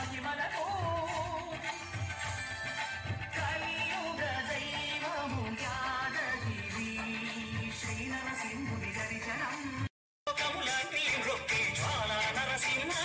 మహిమలకు కలియుగ దైవము యాదగిరి శ్రీ నరసింహుని దర్శనం లోకములన్నీ రొక్కి జ్వాల నరసింహ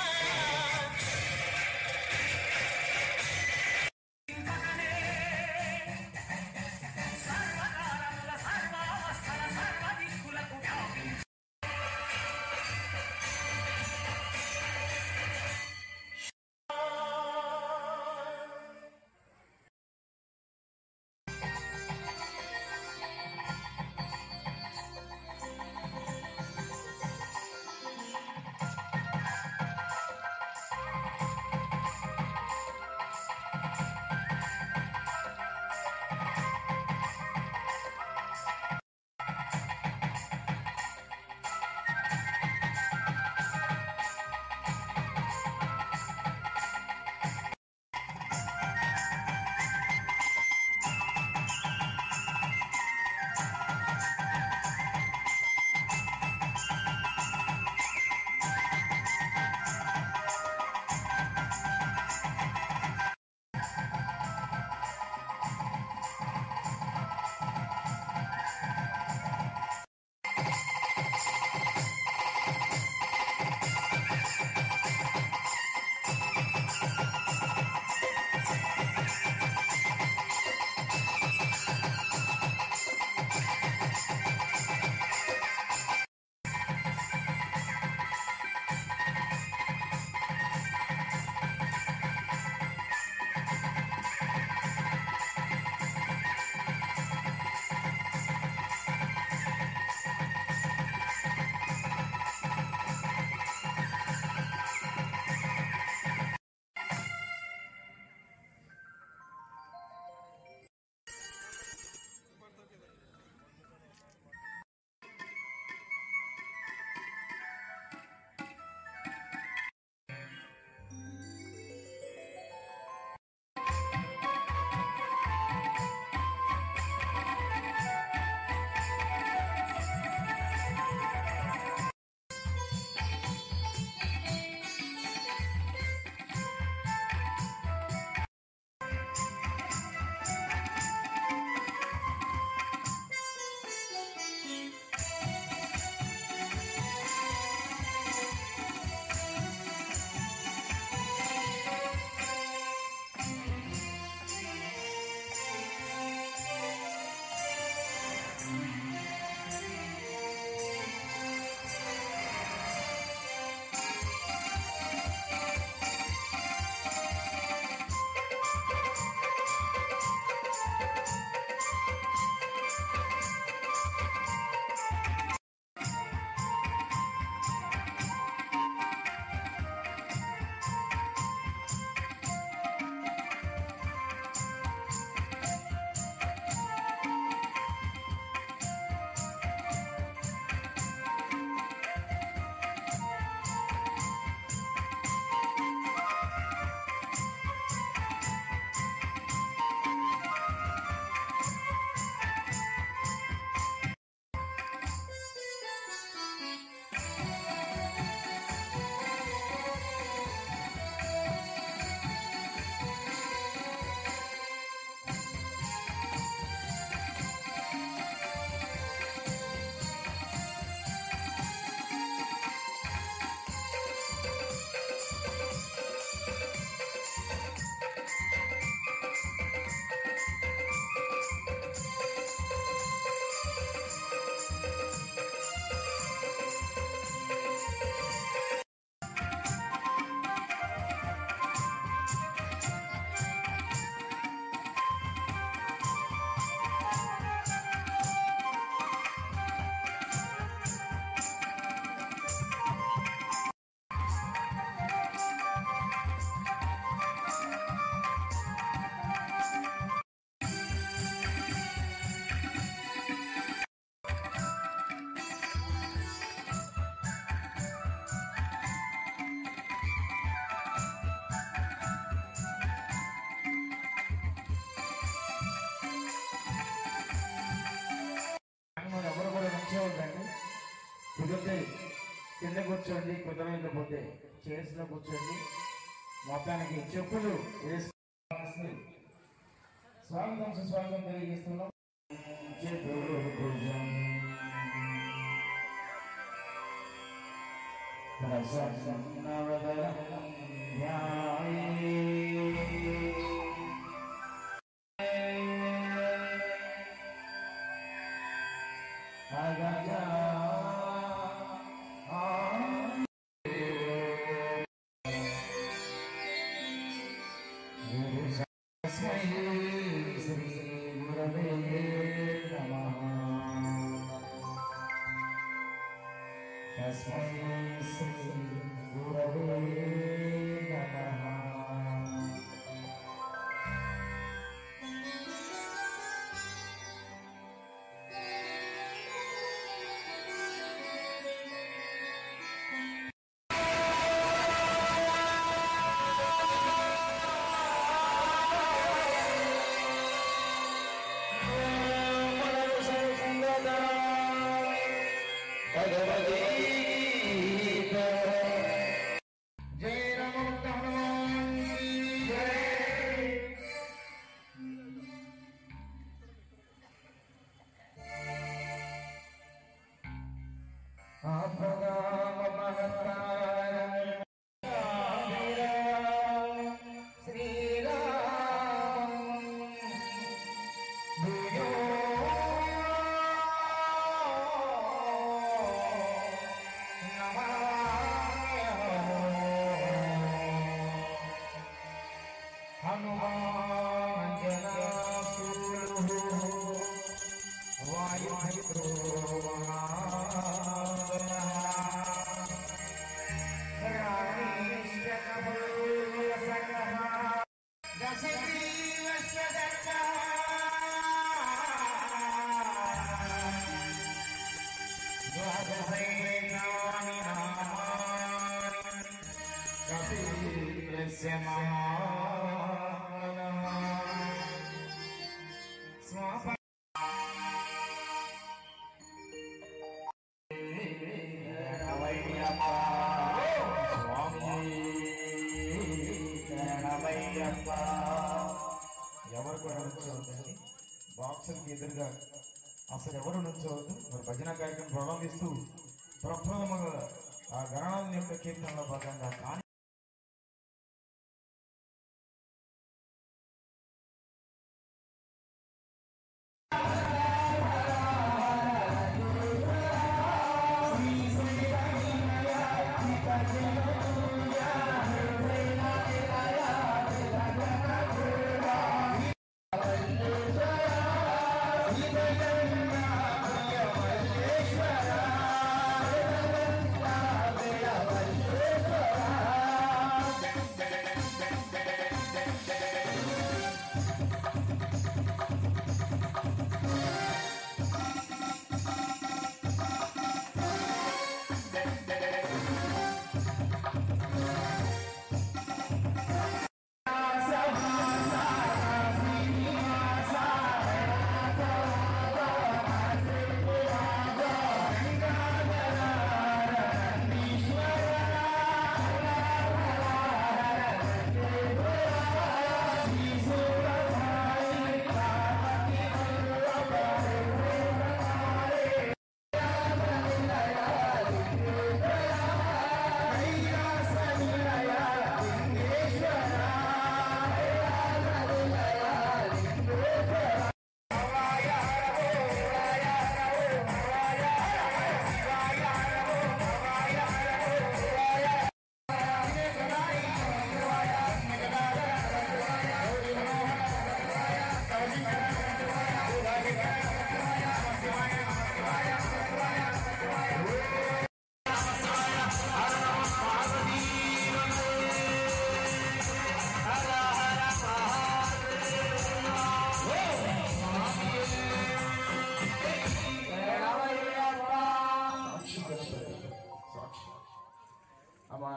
కుదిరితే కింద కూర్చోండి, కుదరకపోతే చైర్స్లో కూర్చోండి. మొత్తానికి చెప్పులు వేసుకుని స్వాగతం సుస్వాగతం తెలియజేస్తున్నాం. ఎవరు కూడా నుంచోవద్దండి, బాక్సులకి ఎదురుగా అసలు ఎవరు నుంచోవద్దు. మరి భజన కార్యక్రమం ప్రారంభిస్తూ ప్రప్రథమంగా ఆ గణనాథుని యొక్క కీర్తనలో భాగంగా కానీ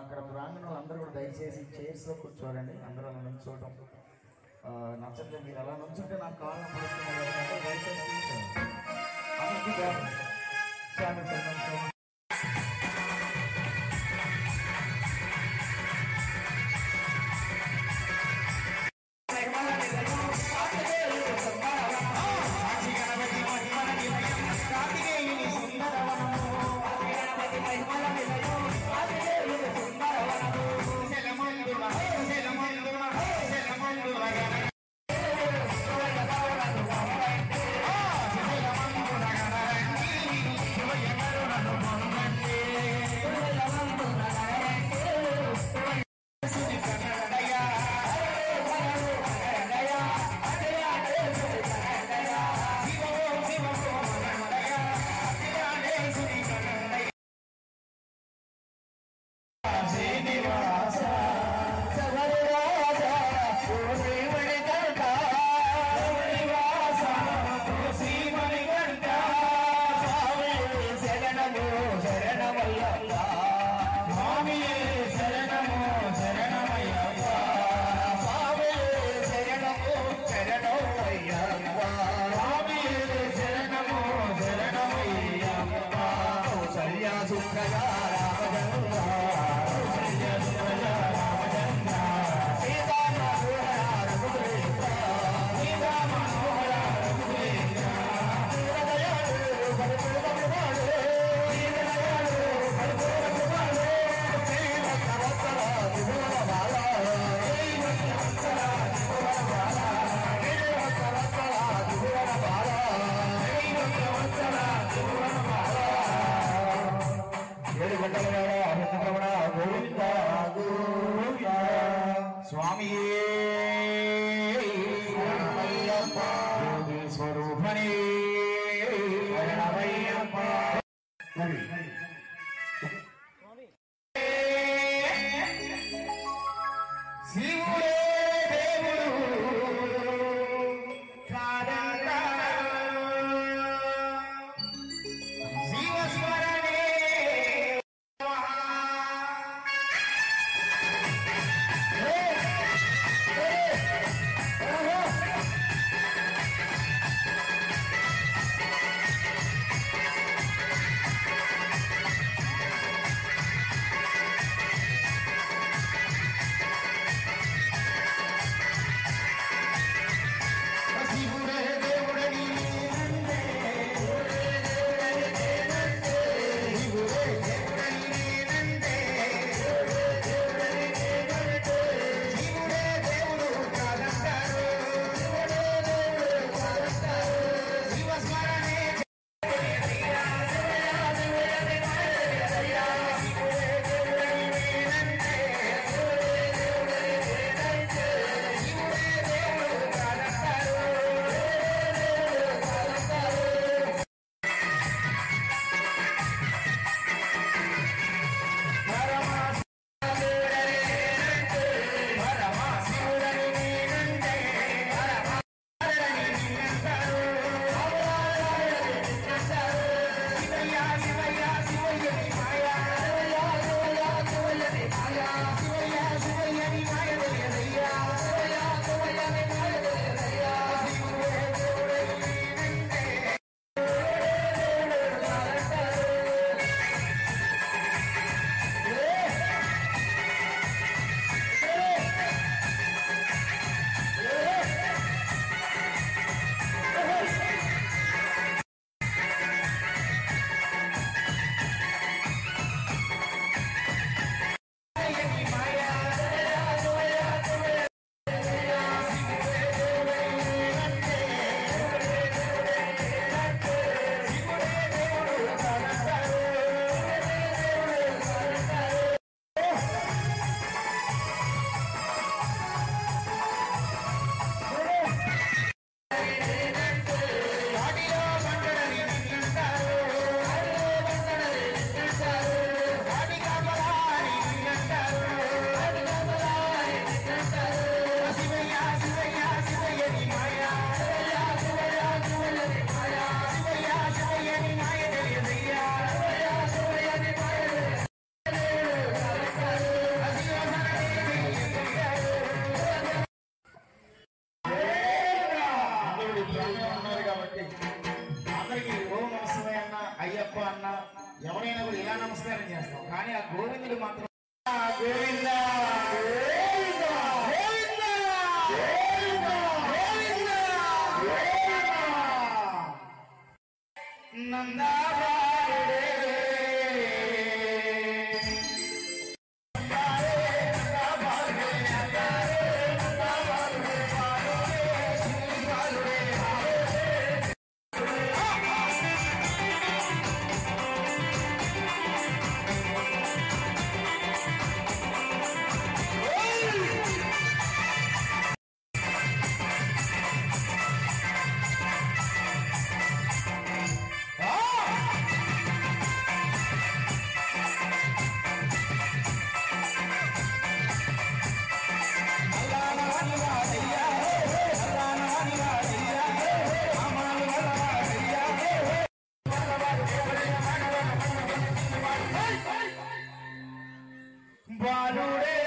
అక్కడ ప్రాంగణంలో అందరూ కూడా దయచేసి చైర్స్ లో కూర్చోవాలండి. అందరూ అలా నుంచోవడం నచ్చట్లేదు. మీరు అలా నుంచుంటే నాకు కాలం పడుతుంది. శ్రీనివాస శబరి రాజా శ్రీమణి కంట శ్రీనివాస శ్రీమణి కంట స్వామి శరణము శరణమయ్యప్ప స్వామి శరణము శరణమయ్యప్ప స్వామి శరణము శరణమయ్యప్ప స్వామి శరణము శరణమయ్యప్ప కౌసల్య సుప్రజ రామచంద్ర కౌసల్య సుప్రజ రామచంద్ర సీతా మనోహర రఘువీర సీతా మనోహర రఘువీర దీనదయాళు పరిపూర్ణ కృపాళు దీనదయాళు పరిపూర్ణ కృపాళు శ్రీవత్సవత్సల త్రిభువన బాల శ్రీవత్సవత్సల త్రిభువన బాల శ్రీవత్సవత్సల త్రిభువన బాల శ్రీవత్సవత్సల త్రిభువన బాల ఏడు గంటల అమృతరమణ గోవింద గోవింద స్వామియే శరణమయ్యప్ప యోగి స్వరూపణి శరణమయ్యప్ప శివుడే దేవుడు కాదంట శివస్మరణే శివుడే దేవుడని నేనంటే శివుడే దేవుడని నేనంటే శివుడే దేవుడని నేనంటే శివుడే దేవుడని నేనంటే శివుడే దేవుడు కాదంటారు శివుడే దేవుడు కాదంటారు శివస్మరణే శివయ్యా శివయ్యని మాయదయ్యా శివుడే దేవుడని నేనంటే శివుడే దేవుడని నేనంటే శివుడే దేవుడు కాదంటారు అందరికి ఓం నమస్తే అన్న అయ్యప్ప అన్న ఎవరైనా కూడా ఇలా నమస్కారం చేస్తాం కానీ ఆ గోవిందుడు మాత్రం గోవింద బాలుడే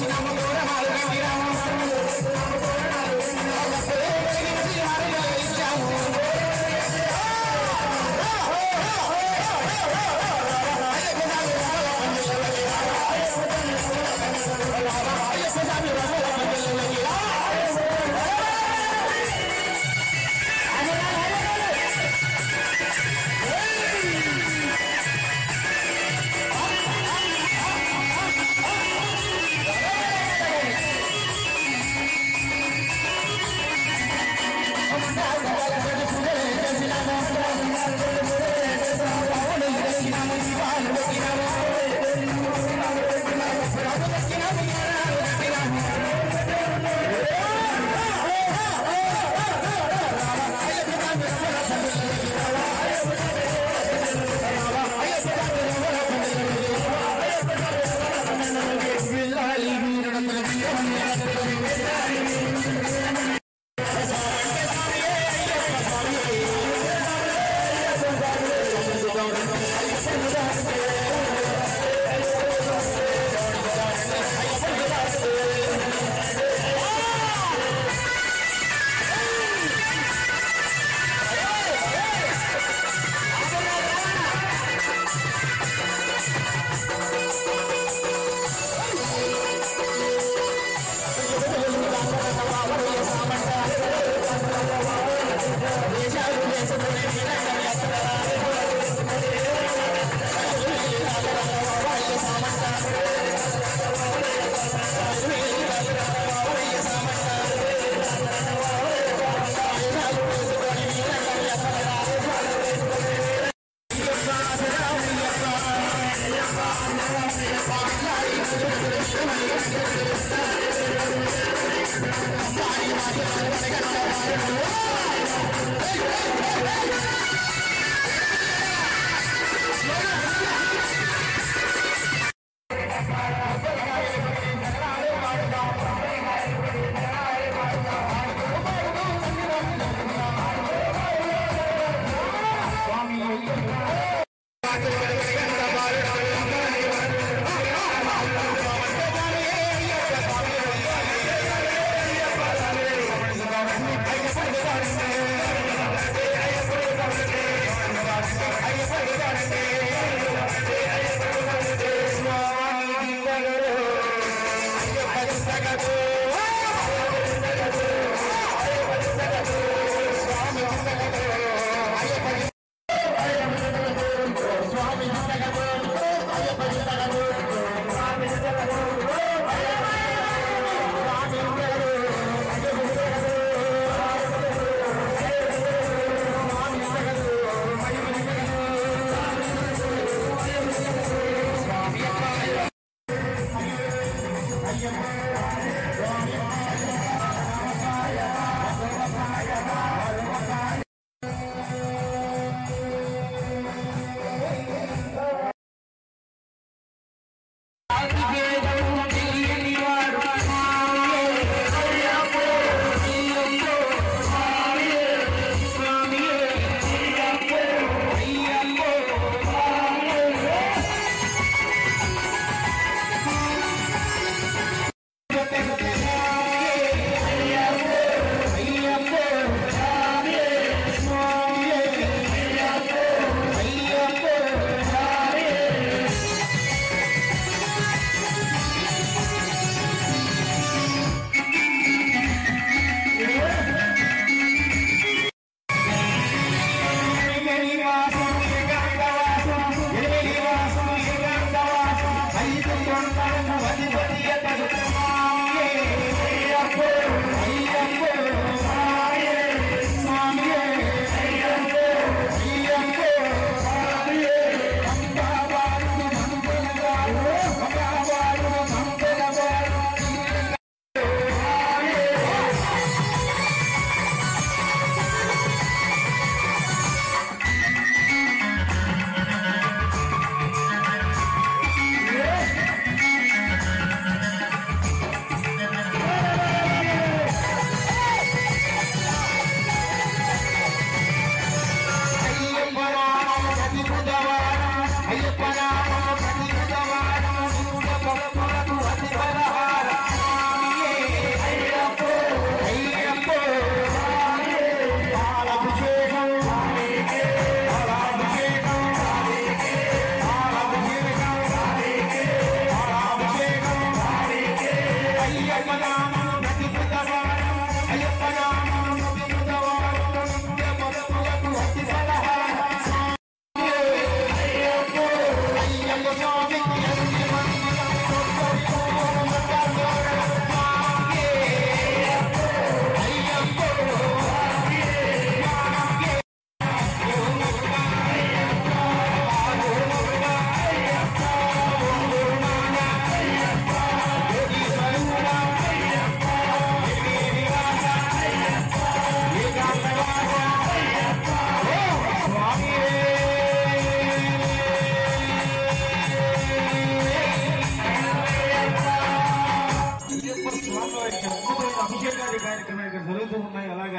Vamos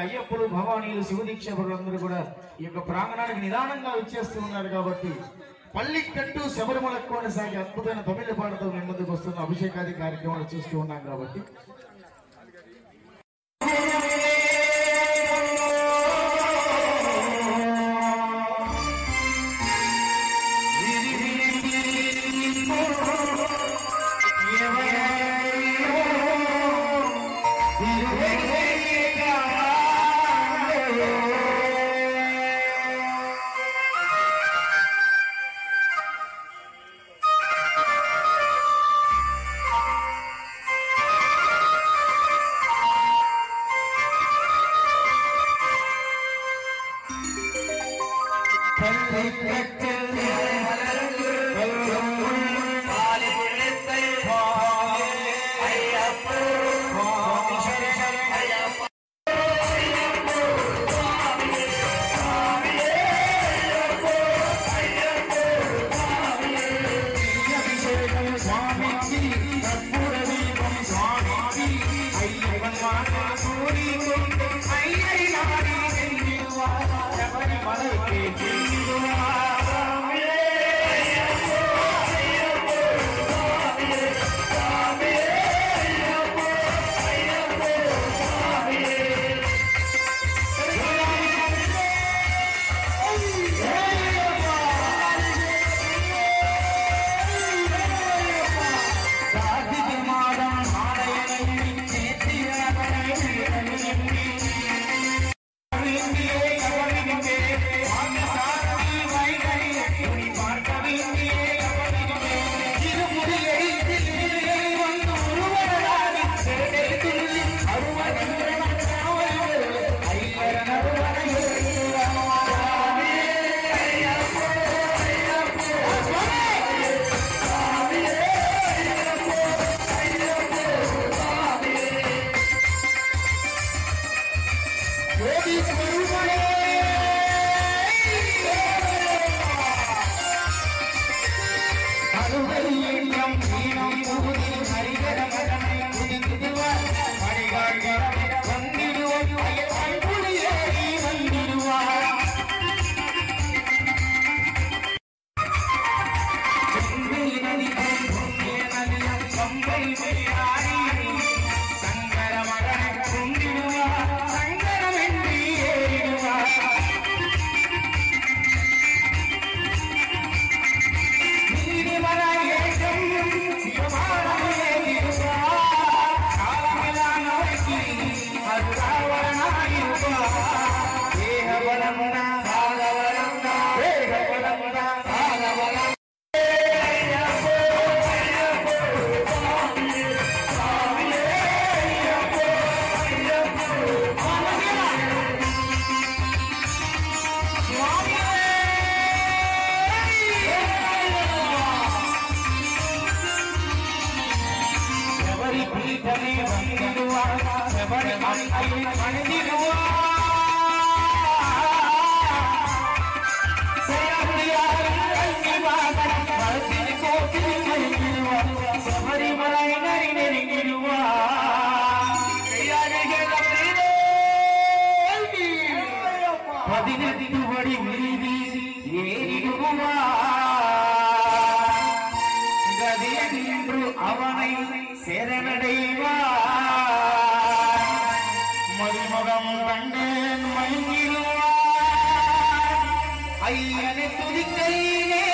అయ్యప్పలు భవానీలు శివదీక్ష భటులందరూ కూడా ఈ యొక్క ప్రాంగణానికి నిదానంగా వచ్చేస్తూ ఉన్నారు కాబట్టి పల్లికట్టు శబరిమల కొనసాగి అద్భుతమైన తమిళ పాటతో మీ ముందుకు వస్తున్న అభిషేకాది కార్యక్రమాలు చూస్తూ ఉన్నాం కాబట్టి Hallelujah. மலைக்கு செல்லுவார் அவனை சேரனடைவா மதிமுகம் கண்டேன் மயங்கிடுவா ஐயனை துதிக்கையிலே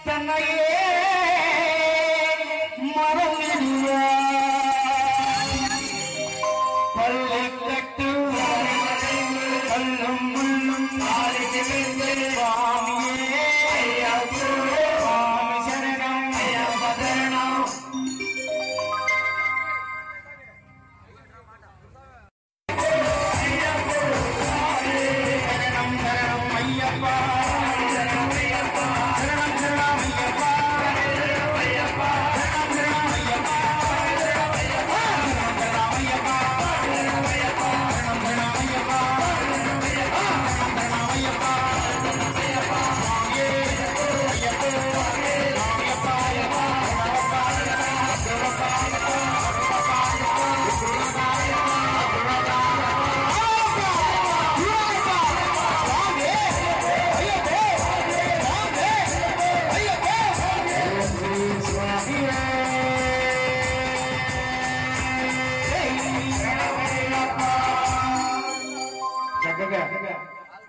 தன்னையே மறந்திடுவா பல்லை கட்டு பல்லும் முள்ளும் சுவாமியே சுவாமி சரணம் ஐயப்ப சரணம்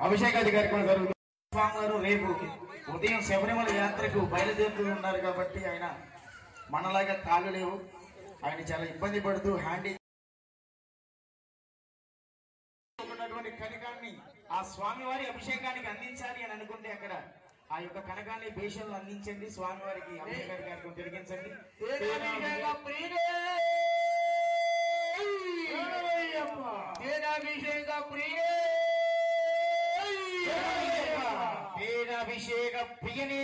అభిషేకాది కార్యక్రమం జరుగుతుంది. స్వామివారు రేపు ఉదయం శబరిమల యాత్రకు బయలుదేరుతూ ఉన్నారు కాబట్టి ఆయన మనలాగా కాళ్ళు లేవు. ఆయన చాలా ఇబ్బంది పడుతూ హ్యాండీ ఉన్నటువంటి కనకాన్ని ఆ స్వామివారి అభిషేకానికి అందించాలి అని అనుకుంటే అక్కడ ఆ యొక్క కనకాన్ని భీషణలు అందించండి. స్వామివారికి అభిషేకాది కార్యక్రమం జరిగించండి. అభిషేక ప్రియనే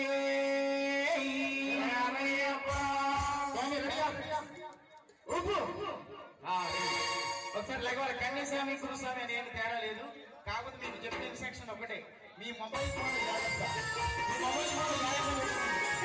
ఒకసారి లేకపోతే కన్యాస్వామి గురుస్వామి అని ఏమి తేడా లేదు. కాకపోతే మీకు చెప్పిన ఇన్స్ట్రక్షన్ ఒకటే, మీ మొబైల్ ఫోన్ జాగ్రత్త. మీ మొబైల్ ఫోన్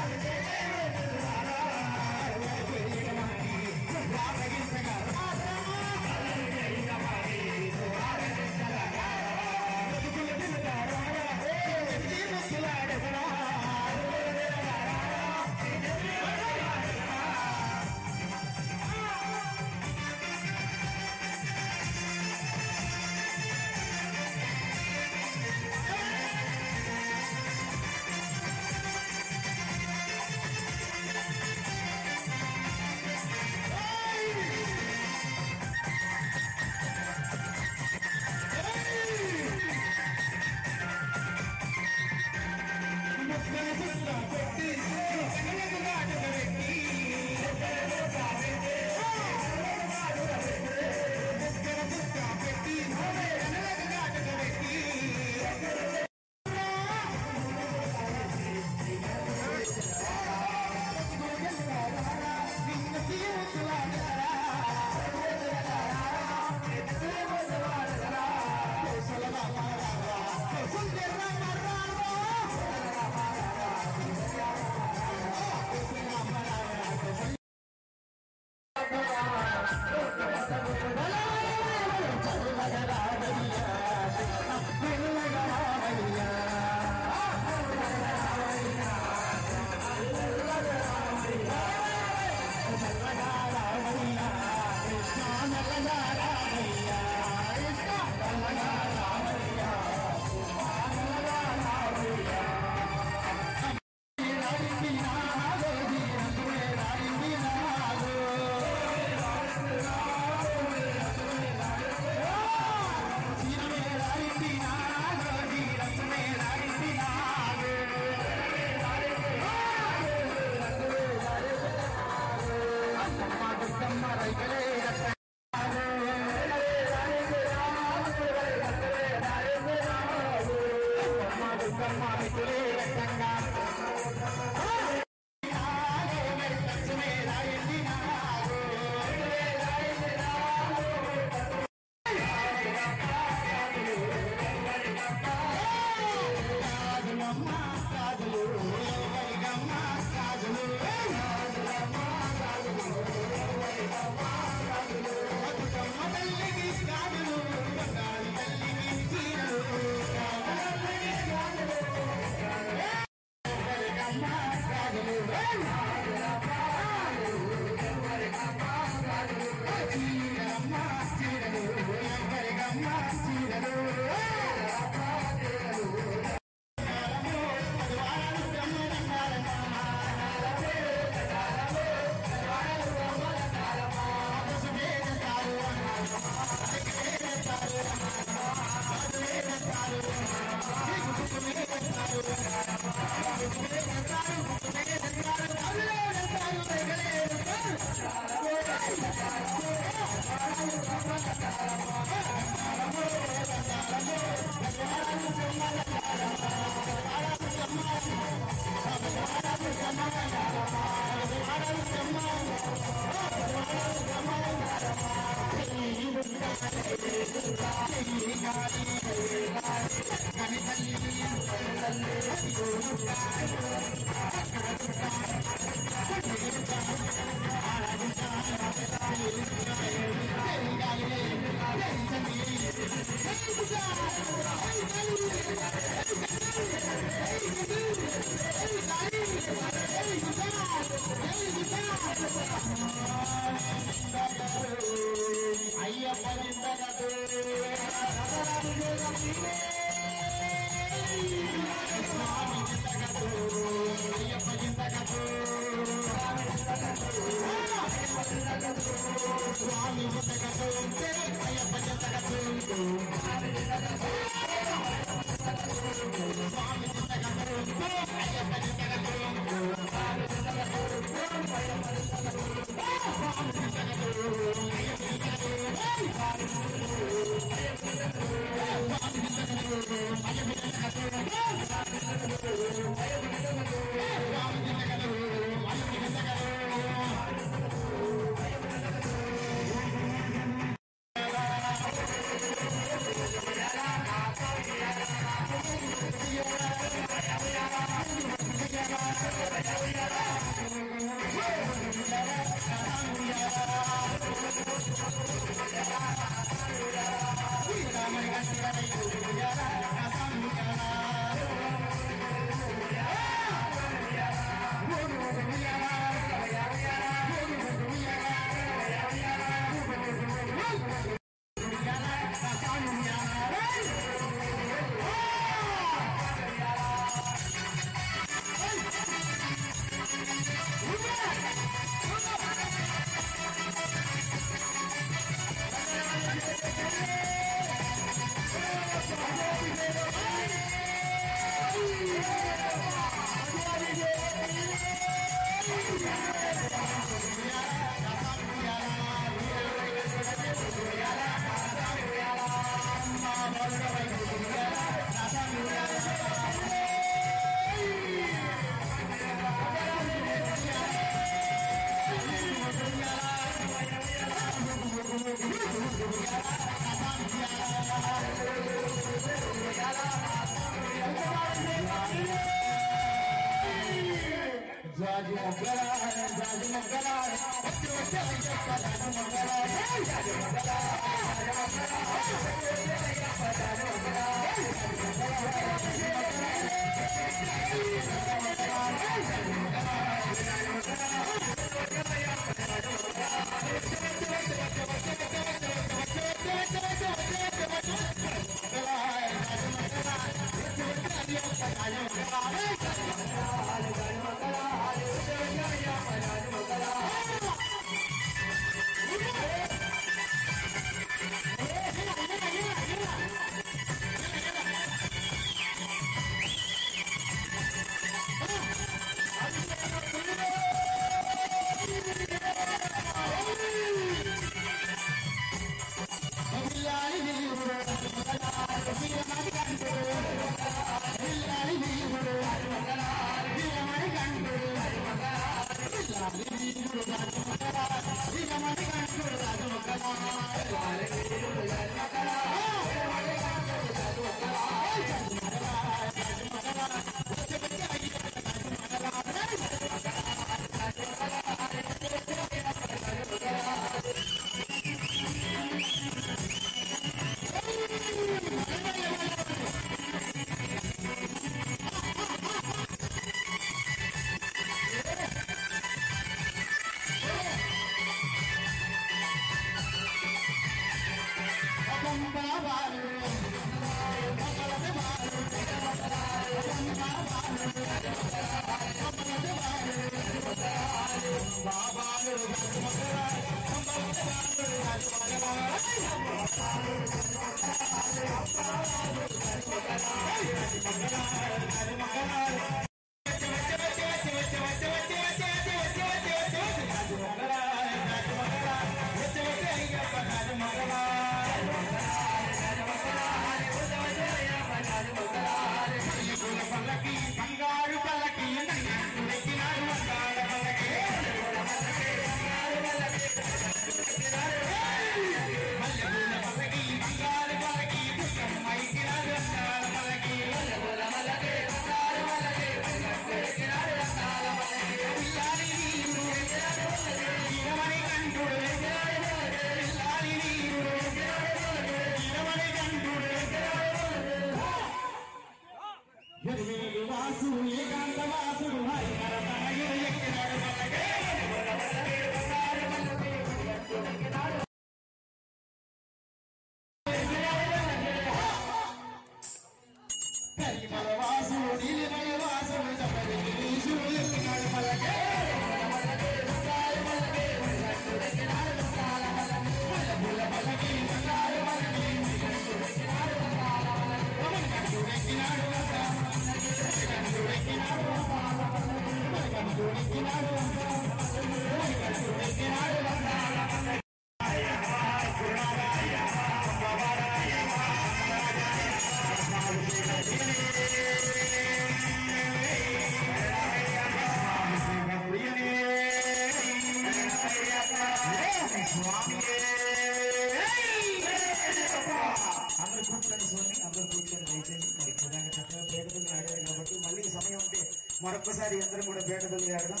మరొకసారి అందరం కూడా బేటదల్లి ఆడదాం.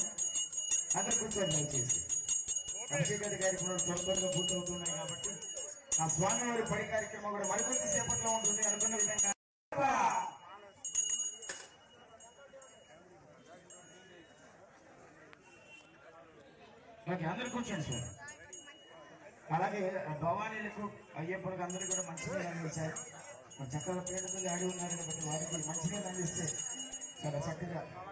అందరు కూర్చొని దయచేసి. అభిషేకాది కార్యక్రమాలు త్వరగా పూర్తవుతున్నాయి కాబట్టి ఆ స్వామివారి పడి కార్యక్రమం కూడా మరికొంత సేపట్లో ఉంటుంది అనుకున్న విధంగా. ఓకే, అందరు కూర్చోండి సార్. అలాగే భవానీలకు అయ్యప్పలకు అందరికీ కూడా మంచినీళ్ళు అందించారు. చక్కగా పేదలు ఆడి ఉన్నారు కాబట్టి వారికి మంచినీళ్ళు అందిస్తే చాలా చక్కగా ఉంటుంది.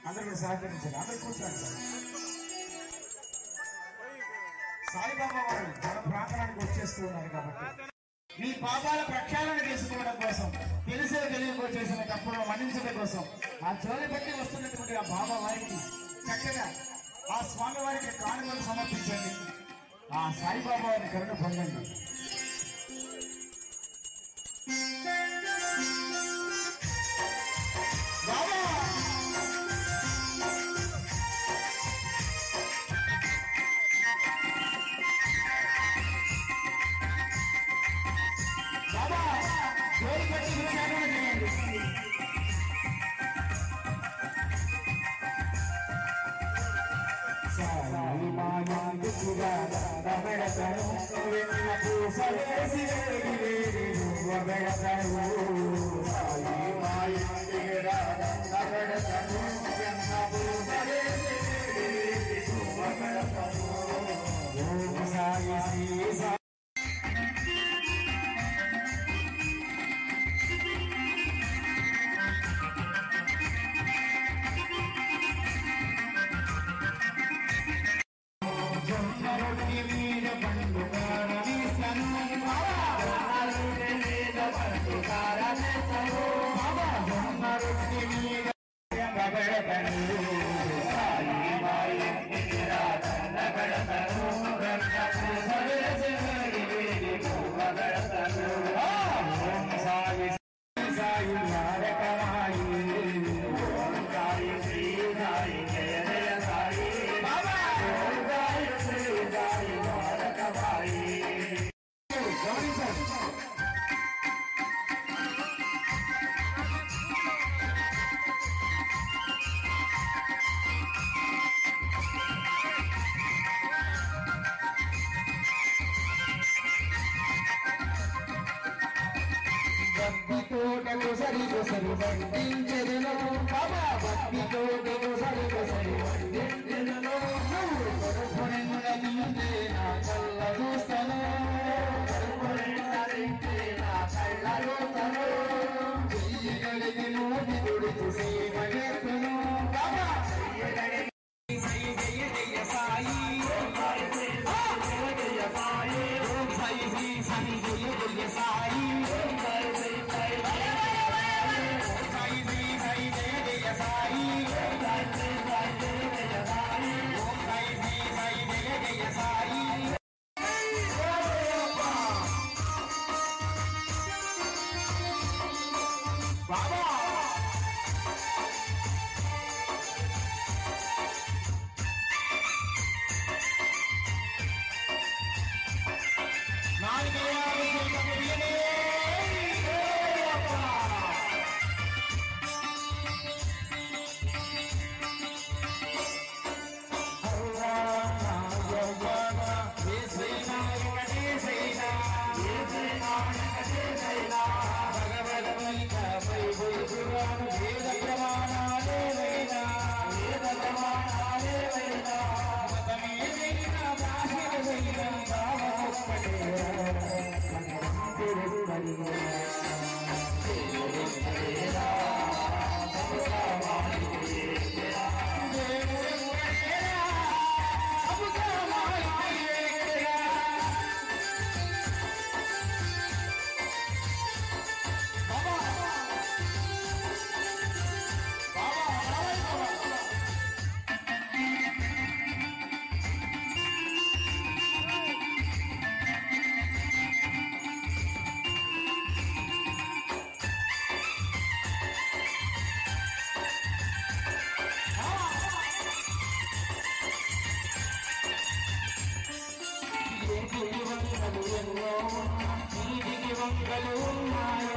అందరూ కూడా సహకరించారు. అందరూ కూర్చోండి సార్. సాయిబాబా వారు మన ప్రాంతానికి వచ్చేస్తూ ఉన్నారు కాబట్టి మీ పాపాల ప్రక్షాళన చేసుకోవడం కోసం, తెలిసే తెలియకో చేసిన తప్పులను మన్నించడం కోసం ఆ జోలి బట్టి వస్తున్నటువంటి ఆ బాబా వారికి చక్కగా ఆ స్వామి వారికి కానుకలు సమర్పించండి. ఆ సాయిబాబా వారిని కరుణ పొందండి. బాబా బాబా జోలి బట్టి ప్రక్షాళన చేయండి. ಬೆಳಕನು ಸವೇಸಿ ಬೆಳಕನು ಸಾಯಿ ಬೆಳಕನು ಬೆಳಕನು ಸಾಯಿ ಶ್ರೀ సరి బంధించెదను బాబా భక్తి తోటకు సరి బంధించెదను కొడుకునిందే నా కళ్ళ చూస్తాను నా కళ్ళ చూస్తాను చెయ్యగలిగి నోటి తుడిచి సేవగెత్తను బాబా సాయి జయ జయ సాయి జయ సాయి సాయి శ్రీ సాయి జయ జయ సాయి వంగలు ఉన్నాయా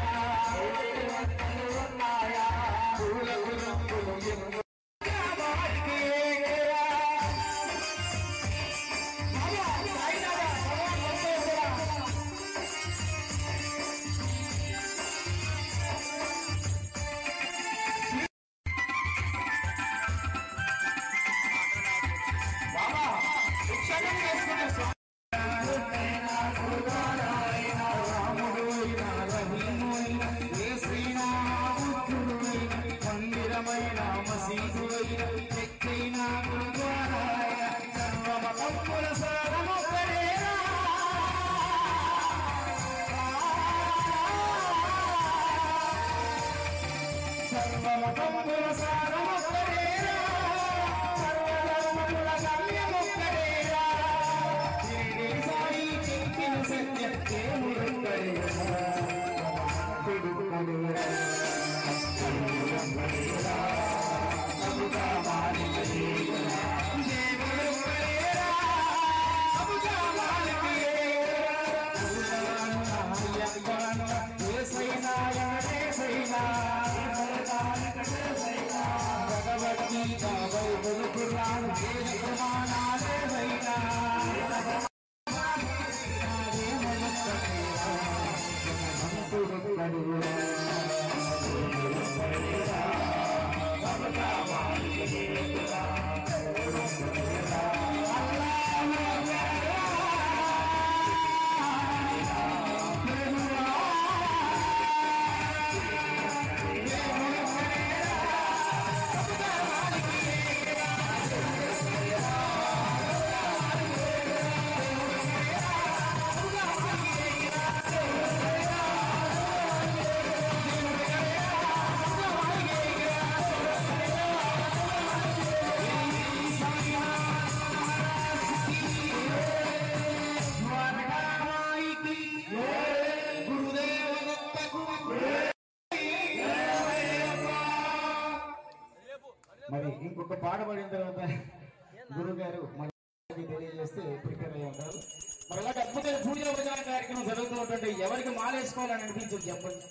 మరి ఇంకొక పాట పడిన తర్వాత గురువు గారు మరి తెలియజేస్తే ప్రిపేర్ అయ్యి ఉంటారు. మరి ఇలాంటి అద్భుతమైన పూజల భజన కార్యక్రమం జరుగుతూ ఉంటుంటే ఎవరికి మాలేసుకోవాలని అనిపించదు చెప్పండి.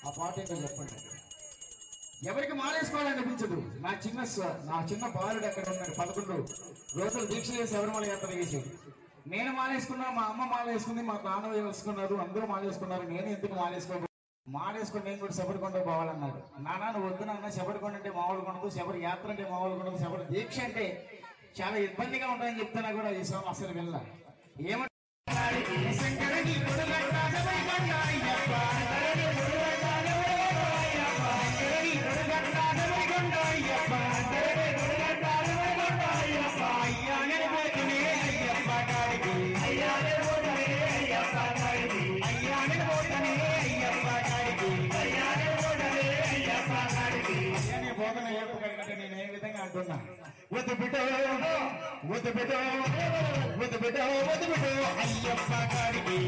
ఆ పాట ఏంటో చెప్పండి. ఎవరికి మాలేసుకోవాలని అనిపించదు. నా చిన్న బాలుడు అక్కడ ఉన్నాడు. 11 రోజులు దీక్ష చేసి శబరిమల యాత్ర చేసి నేను మాలేసుకున్నా, మా అమ్మ మాలేసుకుంది, మా నాన్న వేసుకున్నారు, అందరూ మాలేసుకున్నారు. నేను ఎందుకు మాలేసుకో మానేసుకుని నేను కూడా శబరికొండ పోవాలన్నాడు. నాన్న నువ్వు వద్దు నాన్న, శబరికొండ అంటే మామూలుగా ఉండదు, శబరి యాత్ర అంటే మామూలుగా ఉండదు, శబరి దీక్ష అంటే చాలా ఇబ్బందిగా ఉంటుందని చెప్తున్నా కూడా ఈ స్వామి అసలు వెళ్ళా. ఏమంటే నేను ఏ విధంగా అంటున్నా, వద్దు బిడ్డో వద్దు బిడ్డో వద్దు బిడ్డో వద్దు బిడ్డో అయ్యప్ప కాడికి,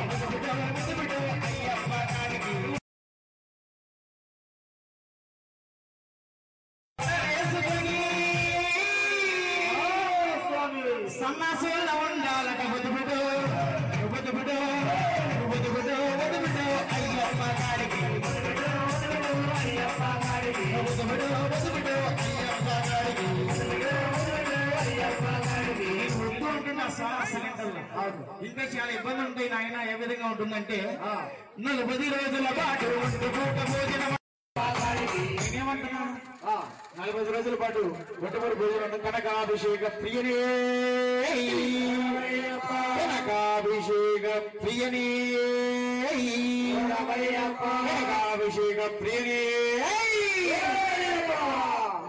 వద్దు బిడ్డో వద్దు బిడ్డో అయ్యప్ప కాడికి. సన్నాసుల్లో ఉండాలట వద్దు బిడ్డో వద్దు బిడ్డో వద్దు బిడ్డో వద్దు బిడ్డో అయ్యప్ప కాడికి, ఇంకా చాలా ఇబ్బంది ఉంటాయి నాయన. ఏ విధంగా ఉంటుందంటే 40 రోజుల పాటు భోజనం. నేనేమంటున్నాను, 40 రోజుల పాటు ఒట్టుమూరు భోజనం. కనకాభిషేక ప్రియనే కనకాభిషేక ప్రియనే కనకాభిషేక ప్రియనే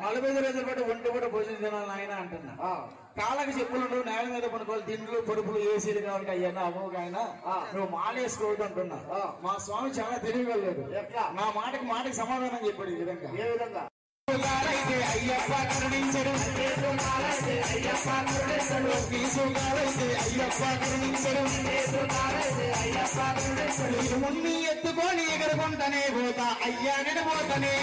40 రోజుల పాటు ఒంటి కూడా భోజనం తినాలని ఆయన అంటున్నా. కాళ్ళకి చెప్పులు ఉండవు, నేల మీద పడుకోవాలి, తిండ్లు పొడుపులు ఏసీలు కావాలి అయ్యన్నా అమ్మకు ఆయన నువ్వు మాలేసుకోవద్దు అంటున్నా. మా స్వామి చాలా తెలియగలేదు. నా మాటకి సమాధానం చెప్పాడు. ఈ విధంగా ఏ విధంగా అయ్యప్ప కరుణించడు, అయ్యప్ప కరుణించడు, అయ్యప్ప కరుణించడు, ముందు ఎత్తుకొని ఎగురుకుంటానే పోతా అయ్యా నేను పోతానే.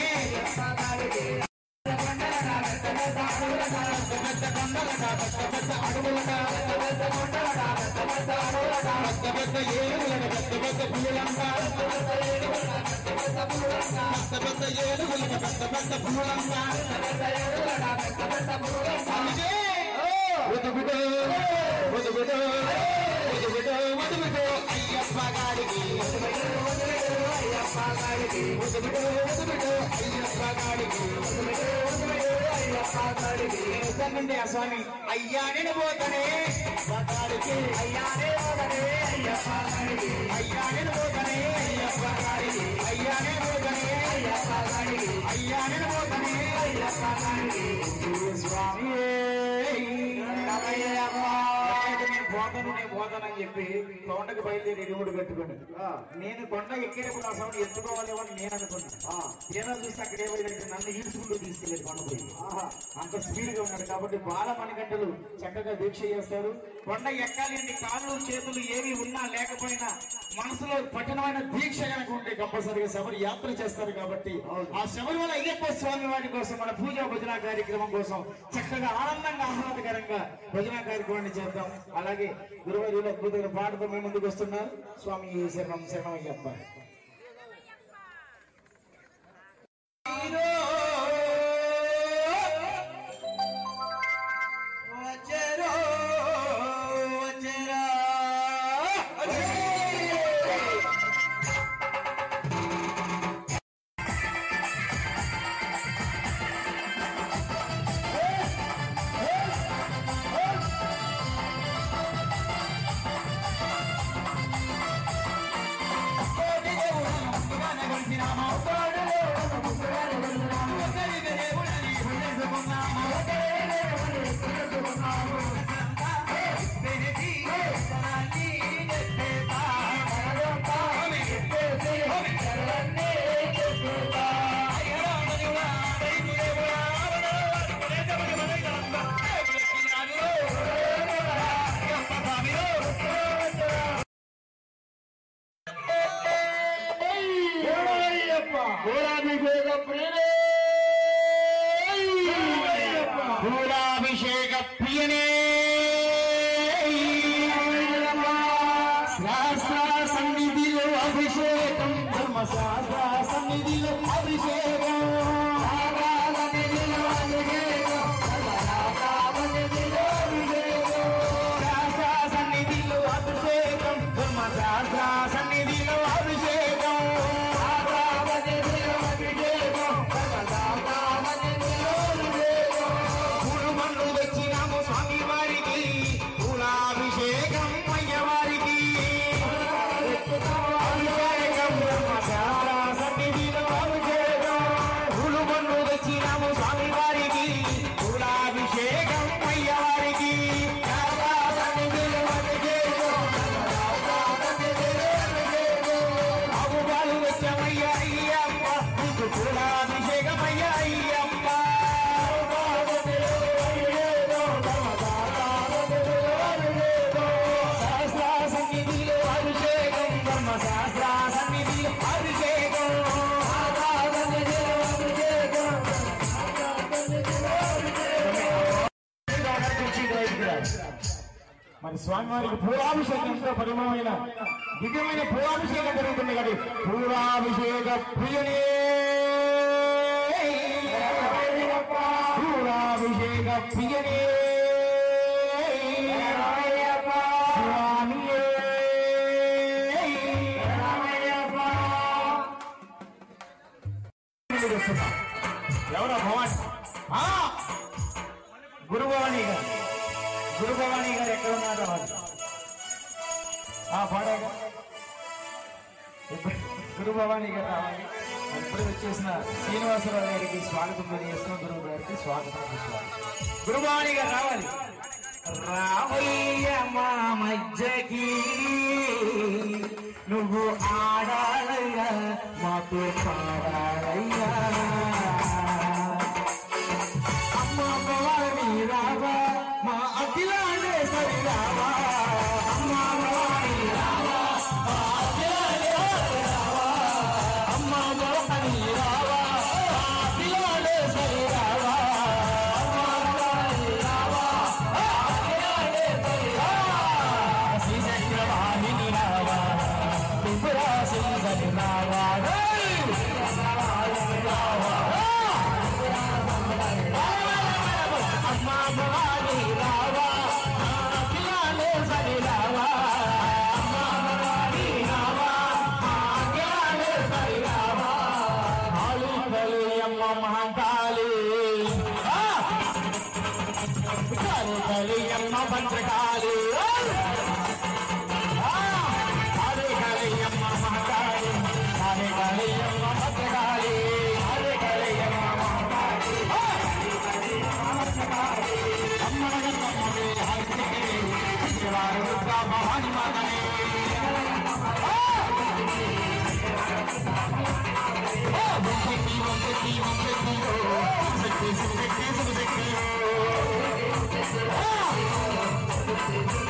అయ్యప్ప గాడికి నుండి ఆ స్వామి అయ్యా నేను పోతానే అయ్యానే పోతానే అయ్యప్ప గాడికి అయ్యానే పోతానే అయ్యప్ప గాడికి అయ్యానే పోతానే అయ్యప్ప గాడికి అయ్యానే పోతానే అయ్యప్ప గాడికి స్వామి నేను పోతానని చెప్పి కొండకు బయలుదేరి ఎడుగుడు పెట్టుకుని నేను కొండ ఎక్కేటప్పుడు ఆ సౌండ్ ఎత్తుకోవాలేమో అని నేను అనుకున్నా. ఏదో చూస్తే అక్కడ ఏమైందంటే నన్ను ఈడ్చుకుంటూ తీసుకెళ్ళాడు కొండ పోయి. అంత స్పీడ్ గా ఉన్నాడు కాబట్టి బాల మణికంఠులు చక్కగా దీక్ష చేస్తారు. కొండ ఎక్కాలి అని కాళ్ళు చేతులు ఏవి ఉన్నా లేకపోయినా మనసులో కఠినమైన దీక్ష కనుక ఉంటే కంపల్సరిగా శబరి యాత్ర చేస్తారు. కాబట్టి ఆ శబరిమల అయ్యప్ప స్వామి వారి కోసం మన పూజా భజన కార్యక్రమం కోసం చక్కగా ఆనందంగా ఆహ్లాదకరంగా భజన కార్యక్రమాన్ని చేద్దాం. అలాగే గురువారి అద్భుతమైన పాటతో మేము ముందుకు వస్తున్నారు. స్వామి శరణం శరణం అయ్యప్ప. పూలాభిషేక ప్రియనే శాస్త్ర సన్నిధిలో అభిషేకం ధర్మశాస్త్ర సన్నిధిలో అభిషేకం మరి స్వామివారికి పూరాభిషేకం ఎంతో పరిమళమైన దివ్యమైన పూరాభిషేకం జరుగుతుంది కదా. పూరాభిషేక ప్రియనే పూరాభిషేక ప్రియనే స్వామియే ఎవరా భవాని గురుభవాని గారు. గురుభవాని గారు ఎక్కడ ఉన్నారో వాళ్ళు పాడాగా గురుభవాని గారు రావాలి. ఇప్పుడు వచ్చేసిన శ్రీనివాసరావు గారికి స్వాగతం తెలియజేస్తున్నాం. గురువు గారికి స్వాగతం. గురుభవాని గారు రావాలి. రావయ్య మా మధ్యకి నువ్వు ఆడాలయ్యా మాతో పాడాలయ్యా అమ్మ భవాని రావా మా అఖిలాండే సరి రావా అమ్మ భవాని రావా మా అఖిలాండే సరి రావా అమ్మ భవాని రావా మా అఖిలాండే సరి రావా అమ్మ భవాని రావా మా అఖిలాండే సరి రావా శ్రీచక్రవాహిని రావా త్రిపురా సింగని రావా మహంకాళి కలియమ్మ భద్రకాళి హరే కలియమ్మ మహంకాళి హరే కలియమ్మ భద్రకాళి హరే కలియమ్మ మహంకాళి అమ్మనగమ్మవే హరికే శివారు రుద్ర భవాని మాతనే Shakti,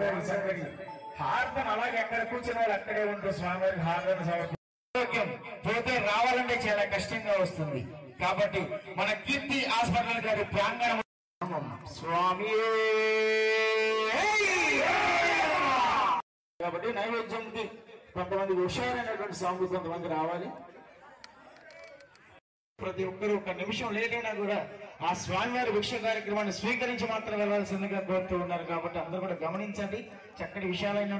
స్వామివారికి చక్కటి హారతను అలాగే ఎక్కడ కూర్చున్న వాళ్ళు అక్కడే ఉంటూ స్వామివారికి హారతను సమర్పణ పోతే రావాలంటే చాలా కష్టంగా వస్తుంది. కాబట్టి మన కీర్తి హాస్పిటల్ గారి ప్రాంగణం స్వామి కాబట్టి నైవేద్యంకి కొంతమంది హుషారైనటువంటి సాంగ్ కొంతమంది రావాలి. ప్రతి ఒక్కరు ఒక నిమిషం లేట్ అయినా కూడా ఆ స్వామివారి భిక్ష కార్యక్రమాన్ని స్వీకరించి మాత్రం వెళ్లాల్సిందిగా కోరుతూ ఉన్నారు. కాబట్టి అందరూ కూడా గమనించండి. చక్కటి విషయాలైన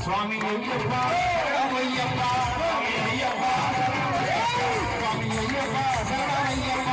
స్వామి అయ్యప్ప అయ్యప్ప అయ్యప్ప స్వామి అయ్యప్ప అయ్యప్ప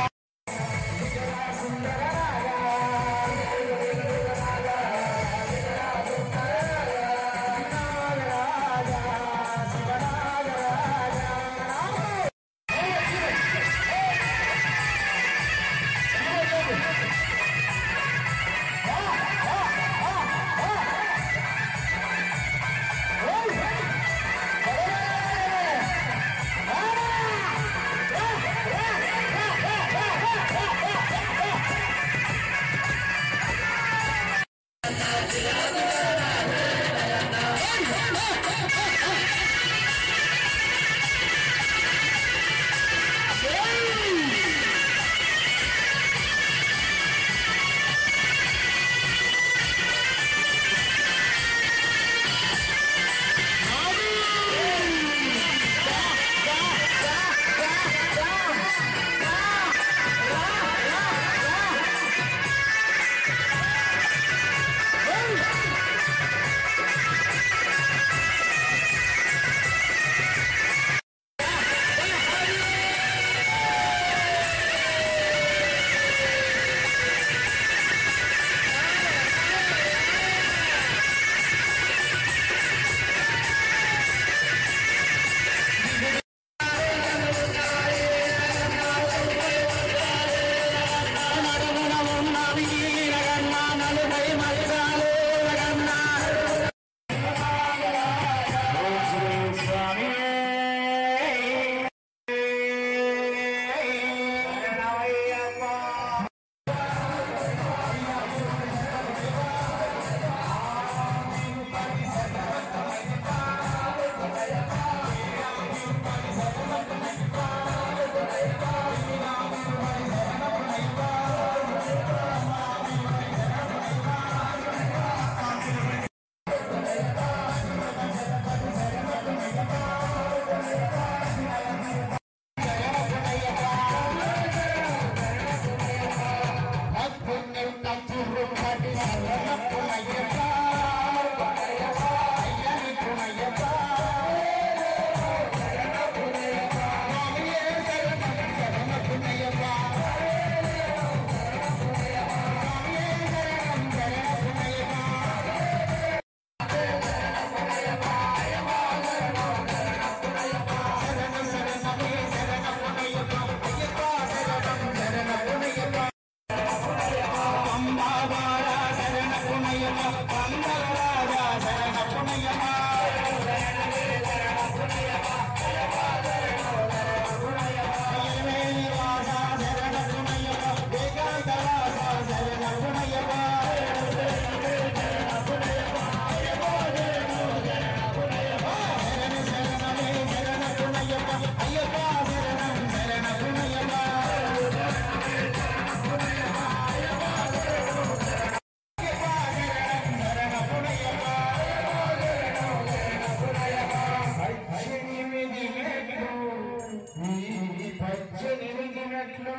వెలిగినట్లు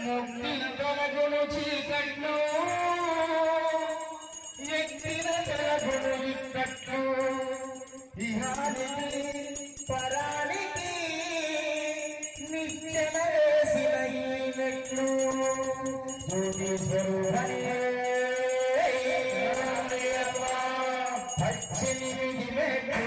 ముక్తి తొలగును చీకట్లు ఎక్కిన తొలగును ఇక్కట్లు ఇహానికి పరానికి నిత్యన వేసిన ఈ మెట్లు యోగేశ్వరు పద్దెనిమిది మెట్లు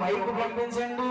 మైకు పంపించండి.